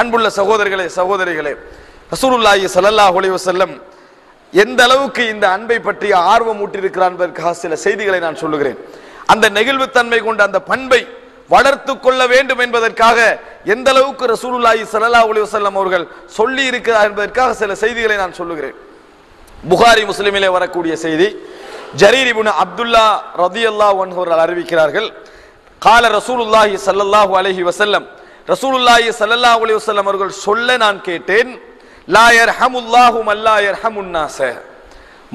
அன்புள்ள சகோதரர்களே சகோதரிகளே, ரசூலுல்லாஹி ஸல்லல்லாஹு அலைஹி வஸல்லம் எந்த அளவுக்கு இந்த அன்பை பற்றி ஆர்வம் ஊட்டியிருக்கிறார் என்பதற்காக சில செய்திகளை நான் சொல்லுகிறேன். அந்த நெகிழ்வுத்தன்மை கொண்ட அந்த பண்பை வளர்த்து கொள்ள வேண்டும் என்பதற்காக எந்த அளவுக்கு ரசூலுல்லாஹி ஸல்லல்லாஹு அலைஹி வஸல்லம் அவர்கள் சொல்லி இருக்கிறார் என்பதற்காக சில செய்திகளை நான் சொல்லுகிறேன். புகாரி முஸ்லிமிலே வரக்கூடிய செய்தி, ஜரீர் இப்னு அப்துல்லா ரலியல்லாஹு அன்ஹு அவர்கள் அறிவிக்கிறார்கள், கால ரசூலுல்லாஹி ஸல்லல்லாஹு அலைஹி வஸல்லம், ரசூலுல்லாஹி ஸல்லல்லாஹு அலைஹி வஸல்லம் அவர்கள் சொல்ல நான் கேட்டேன், லா யர்ஹமுல்லாஹு மன் லா யர்ஹமுன் நாஸ,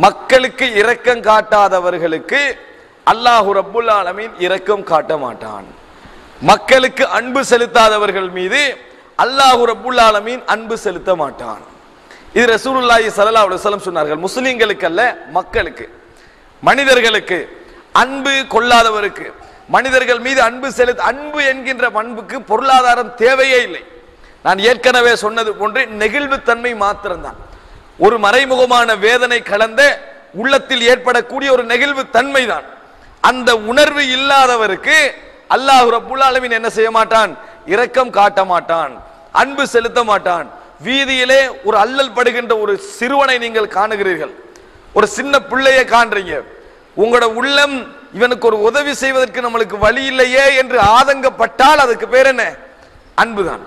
மக்களுக்கு இரக்கம் காட்டாதவர்களுக்கு அல்லாஹ் ரப்புல் ஆலமீன் இரக்கம் காட்ட மாட்டான். மக்களுக்கு அன்பு செலுத்தாதவர்கள் மீது அல்லாஹ் ரப்புல் ஆலமீன் அன்பு செலுத்த மாட்டான். இது ரசூலுல்லாஹி ஸல்லல்லாஹு அலைஹி வஸல்லம் சொன்னார்கள். முஸ்லிம்களுக்கு அல்ல, மக்களுக்கு, மனிதர்களுக்கு அன்பு கொள்ளாதவருக்கு, மனிதர்கள் மீது அன்பு அன்பு என்கின்ற பண்புக்கு பொருளாதாரம் தேவையே இல்லை. நான் ஏற்கனவே சொன்னது போன்று நெகிழ்வுத்தன்மை மாத்திரம்தான். ஒரு மறைமுகமான வேதனை கலந்த உள்ளத்தில் ஏற்படக்கூடிய ஒரு நெகிழ்வு தன்மை தான். அந்த உணர்வு இல்லாதவருக்கு அல்லாஹ் ரப்புல் ஆலமீன் என்ன செய்ய மாட்டான்? இரக்கம் காட்ட மாட்டான், அன்பு செலுத்த மாட்டான். வீதியிலே ஒரு அல்லல் படுகின்ற ஒரு சிறுவனை நீங்கள் காணுகிறீர்கள், ஒரு சின்ன பிள்ளையை காண்றீங்க, உங்களோட உள்ளம் இவனுக்கு ஒரு உதவி செய்வதற்கு நம்மளுக்கு வழி இல்லையே என்று ஆதங்கப்பட்டால் அதுக்கு பேர் என்ன? அன்புதான்.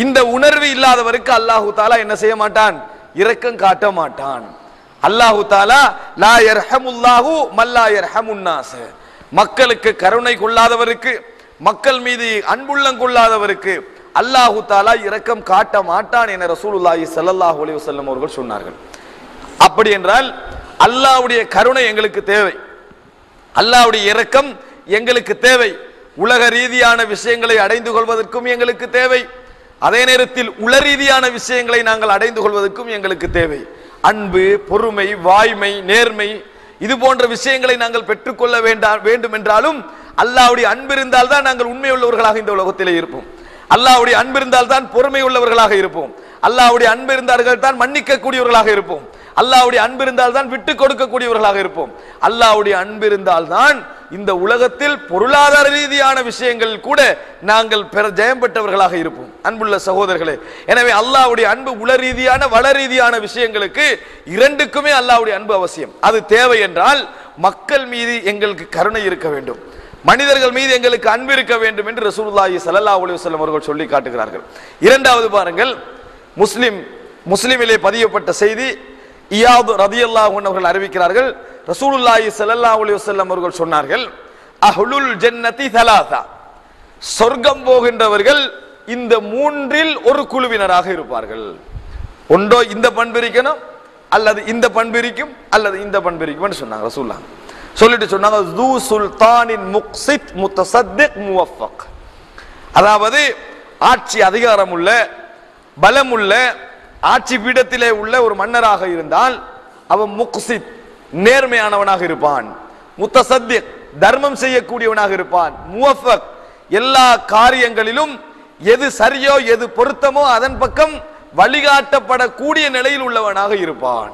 இந்த உணர்வு இல்லாதவருக்கு அல்லாஹு தாலா என்ன செய்ய மாட்டான்? இரக்கம் காட்ட மாட்டான். அல்லாஹு தாலா லா யர்ஹமுல்லாஹு மன் லா யர்ஹமுன் நாஸ, மக்களுக்கு கருணை கொள்ளாதவருக்கு, மக்கள் மீது அன்புள்ளம் கொள்ளாதவருக்கு அல்லாஹு தாலா இரக்கம் காட்ட மாட்டான் என ரசூலுல்லாஹி ஸல்லல்லாஹு அலைஹி வஸல்லம் அவர்கள் சொன்னார்கள். அப்படி என்றால் அல்லாஹ்வுடைய கருணை எங்களுக்கு தேவை, அல்லாஹ்வுடைய இரக்கம் எங்களுக்கு தேவை. உலக ரீதியான விஷயங்களை அடைந்து கொள்வதற்கும் எங்களுக்கு தேவை, அதே நேரத்தில் உள ரீதியான விஷயங்களை நாங்கள் அடைந்து கொள்வதற்கும் எங்களுக்கு தேவை. அன்பு, பொறுமை, வாய்மை, நேர்மை, இது போன்ற விஷயங்களை நாங்கள் பெற்றுக்கொள்ள வேண்டும் என்றாலும் அல்லாஹ்வுடைய அன்பு இருந்தால் தான் நாங்கள் உண்மை உள்ளவர்களாக இந்த உலகத்திலே இருப்போம். அல்லாஹ்வுடைய அன்பு இருந்தால் தான் பொறுமை உள்ளவர்களாக இருப்போம். அல்லாஹ்வுடைய அன்பு இருந்தார்கள் தான் மன்னிக்க கூடியவர்களாக இருப்போம். அல்லாஹ்வுடைய அன்பு இருந்தால் தான் விட்டு கொடுக்க கூடியவர்களாக இருப்போம். அல்லாஹ்வுடைய அன்பு இருந்தால் தான் இந்த உலகத்தில் பொருளாதார ரீதியான விஷயங்கள் கூட நாங்கள் ஜெயம் பெற்றவர்களாக இருப்போம். அன்புள்ள சகோதரர்களே, எனவே அல்லாஹ்வுடைய அன்பு உள ரீதியான வள ரீதியான விஷயங்களுக்கு இரண்டுக்குமே அல்லாஹ்வுடைய அன்பு அவசியம். அது தேவை என்றால் மக்கள் மீது எங்களுக்கு கருணை இருக்க வேண்டும், மனிதர்கள் மீது எங்களுக்கு அன்பு இருக்க வேண்டும் என்று ரசூலுல்லாஹி ஸல்லல்லாஹு அலைஹி வஸல்லம் அவர்கள் சொல்லி காட்டுகிறார்கள். இரண்டாவது பாருங்கள், முஸ்லிமிலே பதியப்பட்ட செய்தி, இயாத் ரலியல்லாஹு அன்ஹு அவர்கள் அறிவிக்கிறார்கள், ரசூலுல்லாஹி ஸல்லல்லாஹு அலைஹி வஸல்லம் அவர்கள் சொன்னார்கள், அஹ்லுல் ஜன்னதி தலாஸா, சொர்க்கம் போகின்றவர்கள் இந்த மூன்றில் ஒரு குழுவினராக இருப்பார்கள். ஒன்றோ இந்த பண்பு இருக்கணும், அல்லது இந்த பண்பு இருக்கும், அல்லது இந்த பண்பு இருக்கும் சொன்னாங்க ரசூலுல்லாஹ். சொல்லிட்டு சொன்னாங்க, து சுல்தானின் முக்ஸித் முத்தஸத்திக் முவஃபக், அதாவது ஆட்சி அதிகாரம் உள்ள, பலம் உள்ள, ஆட்சி பீடத்திலே உள்ள ஒரு மன்னராக இருந்தால் அவன் முக்ஸித் நேர்மையானவனாக இருப்பான், முத்தஸத்திக் தர்மம் செய்யக்கூடியவனாக இருப்பான், முவஃபக் எல்லா காரியங்களிலும் எது சரியோ எது பொருத்தமோ அதன் பக்கம் வழிகாட்டப்படக்கூடிய நிலையில் உள்ளவனாக இருப்பான்.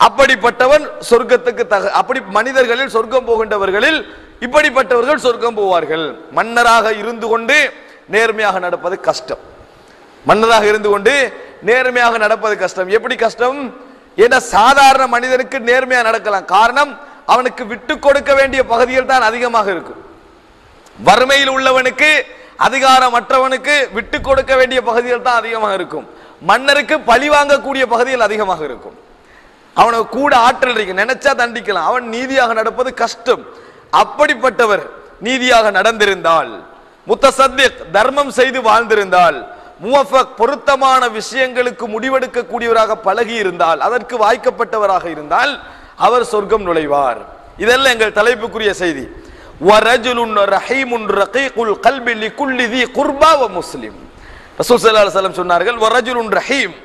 அப்படிப்பட்டவன் சொர்க்கத்துக்கு அப்படி மனிதர்களில் சொர்க்கம் போகின்றவர்களில் இப்படிப்பட்டவர்கள் சொர்க்கம் போவார்கள். மன்னராக இருந்து கொண்டு நேர்மையாக நடப்பது கஷ்டம், மன்னராக இருந்து கொண்டு நேர்மையாக நடப்பது கஷ்டம். எப்படி கஷ்டம்? ஏன்னா சாதாரண மனிதனுக்கு நேர்மையா நடக்கலாம், காரணம் அவனுக்கு விட்டு கொடுக்க வேண்டிய பகுதிகள் தான் அதிகமாக இருக்கும். வறுமையில் உள்ளவனுக்கு, அதிகாரமற்றவனுக்கு விட்டு கொடுக்க வேண்டிய பகுதிகள் தான் அதிகமாக இருக்கும். மன்னருக்கு பழி வாங்கக்கூடிய பகுதிகள் அதிகமாக இருக்கும். அவனுக்கு கூட ஆற்றல் இருக்கு, நினைச்சா தண்டிக்கலாம். அவன் நீதியாக நடப்பது கஷ்டம். அப்படிப்பட்டவர் நீதியாக நடந்திருந்தால், முத்தஸத்திக் தர்மம் செய்து வாழ்ந்திருந்தால், முவஃபக் பொருத்தமான விஷயங்களுக்கு முடிவெடுக்க கூடியவராக பழகி இருந்தால், அதற்கு வாய்க்கப்பட்டவராக இருந்தால் அவர் சொர்க்கம் நுழைவார். இதெல்லாம் எங்கள் தலைப்புக்குரிய செய்தி. வரஜுலுன் ரஹீமுன் ரகீகுல் கல்பி லிகுல்லி தி குர்பா வ முஸ்லிம். ரசூல் ஸல்லல்லாஹு அலைஹி வஸல்லம் சொன்னார்கள், வரஜுலுன் ரஹீம்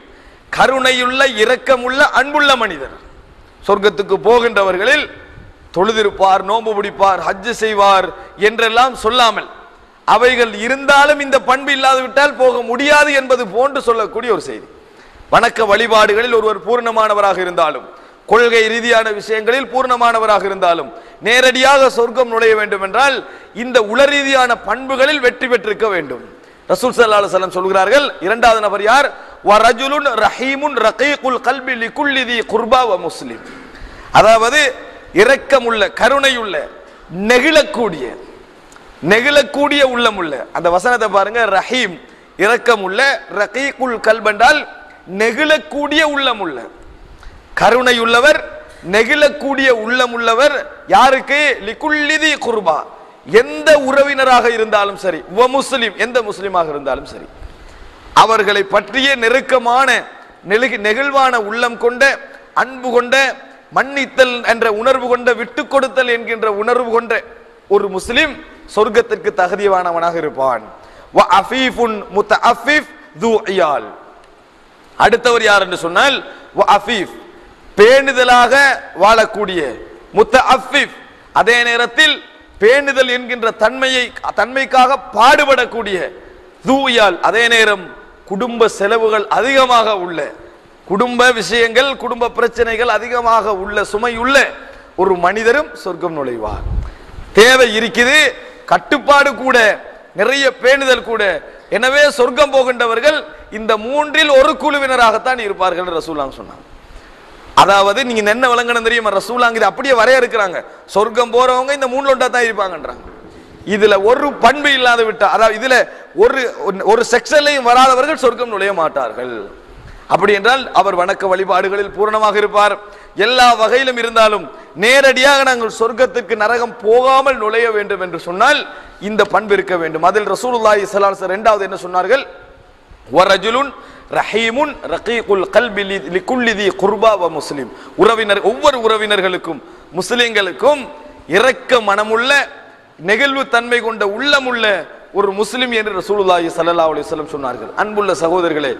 கருணையுள்ள, இரக்கமுள்ள, அன்புள்ள மனிதர். சொர்க்கத்துக்கு போகின்றவர்களில் தொழுதிருப்பார், நோன்பு பிடிப்பார், ஹஜ் செய்வார் என்றெல்லாம் சொல்லாமல், அவைகள் இருந்தாலும் இந்த பண்பு இல்லாது விட்டால் போக முடியாது என்பது போன்று சொல்லக்கூடிய ஒரு செய்தி. வணக்க வழிபாடுகளில் ஒருவர் பூர்ணமானவராக இருந்தாலும், கொள்கை ரீதியான விஷயங்களில் பூர்ணமானவராக இருந்தாலும், நேரடியாக சொர்க்கம் நுழைய வேண்டும் என்றால் இந்த உள ரீதியான பண்புகளில் வெற்றி பெற்றிருக்க வேண்டும். ரசூல் ஸல்லல்லாஹு அலைஹி வஸல்லம் சொல்கிறார்கள். இரண்டாவது நபர் யார்? வரஜுலுன் ரஹீமுன் ரகீகுல் கல்பி லிகுல்லி தி குர்பா வ முஸ்லிம். அதாவது இரக்கமுள்ள, கருணையுள்ள, நெகிழக்கூடிய உள்ளமுள்ள. அந்த வசனத்தை பாருங்க. ரஹீம் இரக்கமுள்ள, ரகீகுல் கல்ப் என்றால் நெகிழக்கூடிய உள்ளமுள்ள, கருணையுள்ளவர், நெகிழக்கூடிய உள்ளமுள்ளவர். யாருக்கு? லிகுல்லி தி குர்பா, எந்த உறவினராக இருந்தாலும் சரி, வ முஸ்லிம், எந்த முஸ்லிமாக இருந்தாலும் சரி, அவர்களை பற்றிய நெருக்கமான நெகிழ்வான உள்ளம் கொண்ட, அன்பு கொண்ட, மன்னித்தல் என்ற உணர்வு கொண்ட, விட்டு கொடுத்தல் என்கின்ற உணர்வு கொண்ட ஒரு முஸ்லிம் சொர்க்கத்திற்கு தகுதியானவனாக இருப்பான். வ அஃபீஃபுன் முத்தஅஃபிஃப் து இயால். அடுத்தவர் யார் என்று சொன்னால் வ அஃபீஃப், பேணுதலாக வாழக்கூடிய, முத்தஅஃபிஃப் அதே நேரத்தில் பேணுதல் என்கின்ற தன்மைக்காக பாடுபடக்கூடிய, தூயால் அதே நேரம் குடும்ப செலவுகள் அதிகமாக உள்ள, குடும்ப விஷயங்கள், குடும்ப பிரச்சனைகள் அதிகமாக உள்ள, சுமையுள்ள ஒரு மனிதரும் சொர்க்கம் நுழைவார். தேவை இருக்குது, கட்டுப்பாடு கூட, நிறைய பேணுதல் கூட. எனவே சொர்க்கம் போகின்றவர்கள் இந்த மூன்றில் ஒரு குழுவினராகத்தான் இருப்பார்கள் ரசூலுல்லாஹ் சொன்னாங்க. அதாவது நீங்க என்ன விளங்கணும் தெரியுமா? ரசூலுல்லாஹ் இதை அப்படியே வரையறுக்கிறாங்க. சொர்க்கம் போறவங்க இந்த மூணுல ஒன்றா தான் இருப்பாங்கன்றாங்க. இதுல ஒரு பண்பு இல்லாத விட்டா, அதாவது இதுல ஒரு செக்ஷன்லையும் வராதவர்கள் சொர்க்கம் நுழைய மாட்டார்கள். அப்படி என்றால் அவர் வணக்க வழிபாடுகளில் பூரணமாக இருப்பார். எல்லா வகையிலும் இருந்தாலும் நேரடியாக நாங்கள் சொர்க்கத்திற்கு நரகம் போகாமல் நுழைய வேண்டும் என்று சொன்னால் இந்த பண்பு இருக்க வேண்டும். அதில் ரசூலுல்லாஹி ஸல்லல்லாஹு அலைஹி வஸல்லம் இரண்டாவது என்ன சொன்னார்கள்? வரஜுலுன் ரஹீமுன் ரகீகுல் கல்பி லிகுல்லி தி குர்பா வ முஸ்லிம். உறவினர், ஒவ்வொரு உறவினர்களுக்கும் முஸ்லிம்களுக்கும் இரக்க மனமுள்ள, நெகிழ்வு தன்மை கொண்ட உள்ளமுள்ள ஒரு முஸ்லிம் என்று ரசூலுல்லாஹி ஸல்லல்லாஹு அலைஹி வஸல்லம் சொன்னார்கள். அன்புள்ள சகோதரர்களே,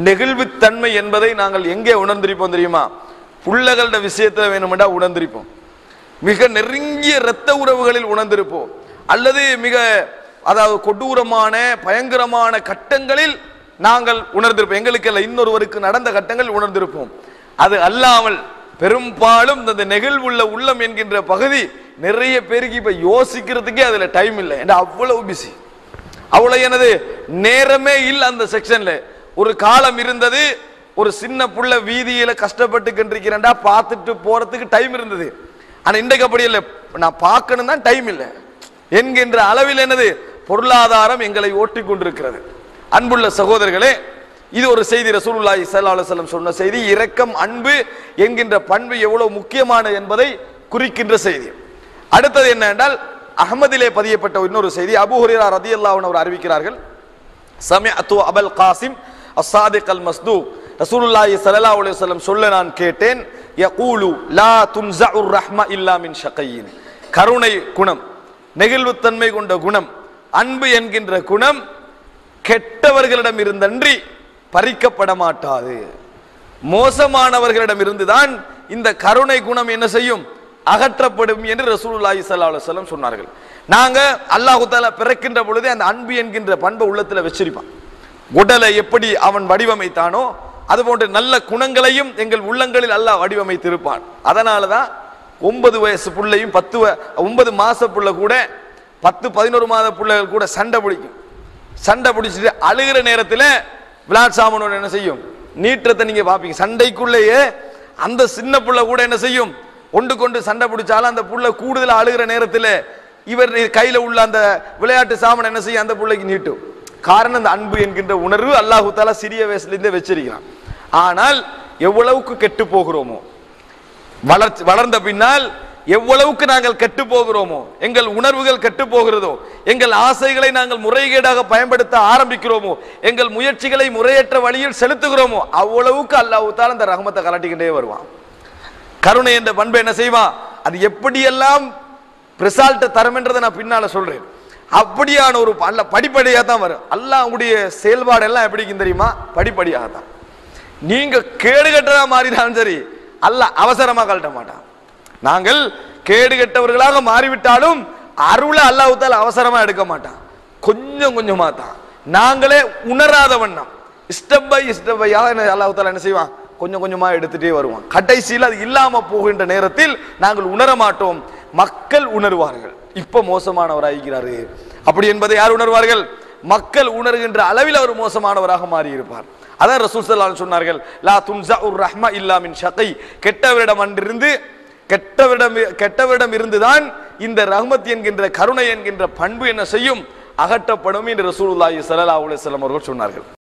நெகிழ்வு தன்மை என்பதை நாங்கள் எங்கே உணர்ந்திருப்போம் தெரியுமா? புள்ளகளோட விஷயத்துல வேணுமெண்டா உணர்ந்திருப்போம், மிக நெருங்கிய இரத்த உறவுகளில் உணர்ந்திருப்போம், அல்லது மிக அதாவது கொடூரமான பயங்கரமான கட்டங்களில் நாங்கள் உணர்ந்திருப்போம். எங்களுக்கு அல்ல, இன்னொருவருக்கு நடந்த கட்டங்கள் உணர்ந்திருப்போம். அது அல்லாமல் பெரும்பாலும் இந்த நெகிழ்வுள்ள உள்ளம் என்கின்ற பகுதி நிறைய பேருக்கு இப்ப யோசிக்கிறதுக்கே அதுல டைம் இல்லை. அவ்வளவு பிஸி, அவ்வளவு எனது நேரமே இல்லை. அந்த செக்ஷன்ல ஒரு காலம் இருந்தது, ஒரு சின்ன புள்ள வீதியில கஷ்டப்பட்டு கண்டிருக்கிறேன்டா பார்த்துட்டு போறதுக்கு டைம் இருந்தது. ஆனா இன்றைக்கு அப்படி இல்லை, நான் பார்க்கணும் தான் டைம் இல்லை என்கின்ற அளவில் என்னது பொருளாதாரம் எங்களை ஓட்டி கொண்டிருக்கிறது. அன்புள்ள சகோதரர்களே, இது ஒரு செய்தி, ரசூலுல்லாஹி ஸல்லல்லாஹு அலைஹி வஸல்லம் சொன்ன செய்தி. இரக்கம், அன்பு என்கின்ற பண்பு எவ்வளவு முக்கியமானது என்பதை குறிக்கின்ற செய்தி. அடுத்தது என்ன என்றால், அஹ்மதிலே பதியப்பட்ட இன்னொரு செய்தி. அபூ ஹுரைரா ரலியல்லாஹு அன்ஹு அறிவிக்கிறார்கள், சமிஅத்து அபுல் காசிம் அஸ்-சாதிக் அல்-மஸ்தூக், ரசூலுல்லாஹி ஸல்லல்லாஹு அலைஹி வஸல்லம் சொல்ல நான் கேட்டேன், யகூலு லா துன்ஸஉர் ரஹ்ம இல்லா மின் ஷகையின். கருணை குணம், நெகிழ்வுத்தன்மை கொண்ட குணம், அன்பு என்கின்ற குணம் கெட்டவர்களிடம் இருந்தன்றி பறிக்கப்பட மாட்டாது. மோசமானவர்களிடம் இருந்துதான் இந்த கருணை குணம் என்ன செய்யும்? அகற்றப்படும் என்று ரசூலுல்லாஹி ஸல்லல்லாஹு அலைஹி வஸல்லம் சொன்னார்கள். நாங்க அல்லாஹ் தஆலா பிறக்கின்ற பொழுதே அந்த அன்பு என்கின்ற பண்பை உள்ளத்துல வச்சிருப்பான். உடலை எப்படி அவன் வடிவமைத்தானோ அதுபோன்ற நல்ல குணங்களையும் எங்கள் உள்ளங்களில் அல்லாஹ் வடிவமைத்திருப்பான். அதனாலதான் 9 வயசு புள்ளையும் 9 மாச புள்ள கூட 10-11 மாத புள்ளைகள் கூட சண்டை பிடிக்கும். சண்டை பிடிச்சிட்டு அழுகிற நேரத்தில் விளையாட்டு சாமானோட என்ன செய்யும்? நீற்றத்தை நீங்க பாப்பீங்க. சண்டைக்குள்ளேயே அந்த சின்ன புள்ள கூட என்ன செய்யும்? ஒன்று கொண்டு சண்டை பிடிச்சாலும் அந்த புள்ள கூடுதல் அழுகிற நேரத்தில் இவர் கையில உள்ள அந்த விளையாட்டு சாமான் என்ன செய்யும்? அந்த புள்ளைக்கு நீட்டும். காரணம் அந்த அன்பு என்கின்ற உணர்வு அல்லாஹு தஆலா சிறிய வயசுலேருந்தே வச்சிருக்கிறான். ஆனால் எவ்வளவுக்கு கெட்டு போகிறோமோ, வளர்ந்த பின்னால் எவ்வளவுக்கு நாங்கள் கெட்டு போகிறோமோ, எங்கள் உணர்வுகள் கெட்டு போகிறதோ, எங்கள் ஆசைகளை நாங்கள் முறைகேடாக பயன்படுத்த ஆரம்பிக்கிறோமோ, எங்கள் முயற்சிகளை முறையற்ற வழியில் செலுத்துகிறோமோ, அவ்வளவுக்கு அல்லாஹ் தஆலா அந்த ரஹ்மத்தை கலட்டிக்கிட்டே வருவான். கருணை என்ற பண்பை என்ன செய்வான்? அது எப்படியெல்லாம் ரிசல்ட் தரும் என்றதை நான் பின்னால சொல்றேன். அப்படியான ஒரு படிப்படியாக தான் வரும். அல்லாஹ்வுடைய செயல்பாடு எல்லாம் எப்படி தெரியுமா? படிப்படியாக தான். நீங்க கேடுகட்டதா மாறினாலும் சரி, அல்லாஹ் அவசரமா கழட்ட மாட்டான். நாங்கள் கேடுகட்டவர்களாக மாறிவிட்டாலும் அருளை அல்லாஹ் தஆலா அவசரமா எடுக்க மாட்டான், கொஞ்சம் கொஞ்சமா தான். நாங்களே உணராத வண்ணம் ஸ்டெப் பை ஸ்டெப்பையாக அல்லாஹ் தஆலா என்ன செய்வான்? கொஞ்சம் கொஞ்சமா எடுத்துட்டே வருவான். கடைசியில் அது இல்லாம போகின்ற நேரத்தில் நாங்கள் உணர மாட்டோம், மக்கள் உணர்வார்கள். இப்ப மோசமானவராகிறாரு அப்படி என்பதை யார் உணர்வார்கள்? மக்கள் உணர்கின்ற அளவில் அவர் மோசமானவராக மாறி இருப்பார். அதான் ரசூல் ஸல்லல்லாஹு அலைஹி வஸல்லம் சொன்னார்கள், லா துன்ஸஉர் ரஹ்மா இல்லா மின் ஷகி, கெட்டவரிடம் இருந்துதான் இந்த ரஹ்மத் என்கின்ற கருணை என்கின்ற பண்பு என்ன செய்யும், அகற்றப்படும் என்று ரசூலுல்லாஹி ஸல்லல்லாஹு அலைஹி வஸல்லம் அவர்கள் சொன்னார்கள்.